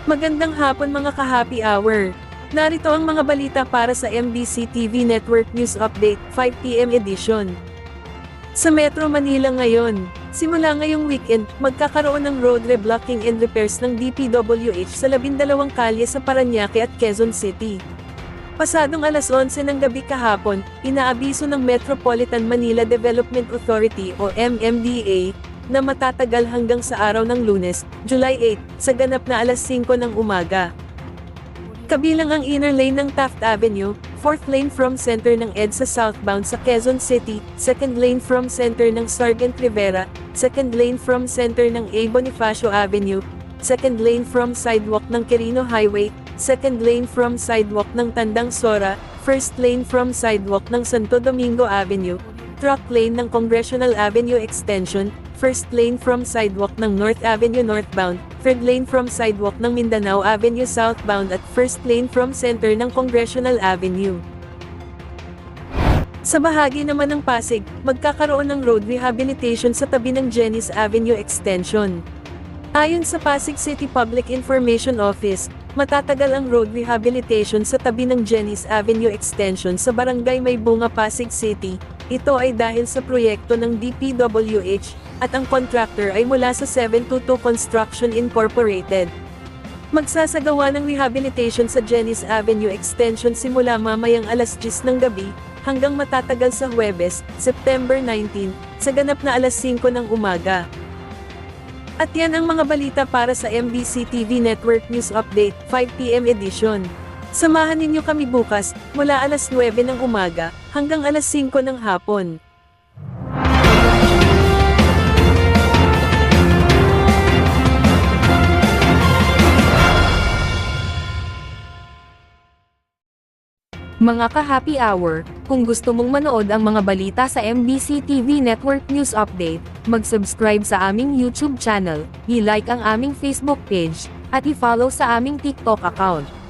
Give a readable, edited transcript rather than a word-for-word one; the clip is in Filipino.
Magandang hapon mga ka-happy hour. Narito ang mga balita para sa MBC TV Network News Update, 5 PM edition. Sa Metro Manila ngayon, simula ngayong weekend, magkakaroon ng road reblocking and repairs ng DPWH sa 12 kalye sa Parañaque at Quezon City. Pasadong alas 11 ng gabi kahapon, inaabiso ng Metropolitan Manila Development Authority o MMDA, na matatagal hanggang sa araw ng Lunes, July 8, sa ganap na alas 5 ng umaga. Kabilang ang inner lane ng Taft Avenue, 4th lane from center ng EDSA southbound sa Quezon City, 2nd lane from center ng Sargent Rivera, 2nd lane from center ng A. Bonifacio Avenue, 2nd lane from sidewalk ng Quirino Highway, 2nd lane from sidewalk ng Tandang Sora, 1st lane from sidewalk ng Santo Domingo Avenue, truck lane ng Congressional Avenue Extension, 1st lane from sidewalk ng North Avenue northbound, 3rd lane from sidewalk ng Mindanao Avenue southbound at 1st lane from center ng Congressional Avenue. Sa bahagi naman ng Pasig, magkakaroon ng road rehabilitation sa tabi ng Jennys Avenue Extension. Ayon sa Pasig City Public Information Office, matatagal ang road rehabilitation sa tabi ng Jennys Avenue Extension sa Barangay Maybunga, Pasig City. Ito ay dahil sa proyekto ng DPWH, at ang contractor ay mula sa 722 Construction Incorporated. Magsasagawa ng rehabilitation sa Jennys Avenue Extension simula mamayang alas 10 ng gabi, hanggang matatagal sa Huwebes, September 19, sa ganap na alas 5 ng umaga. At yan ang mga balita para sa MBC TV Network News Update, 5 PM edition. Samahan ninyo kami bukas, mula alas 9 ng umaga, hanggang alas 5 ng hapon. Mga ka-happy hour, kung gusto mong manood ang mga balita sa MBC TV Network News Update, mag-subscribe sa aming YouTube channel, i-like ang aming Facebook page, at i-follow sa aming TikTok account.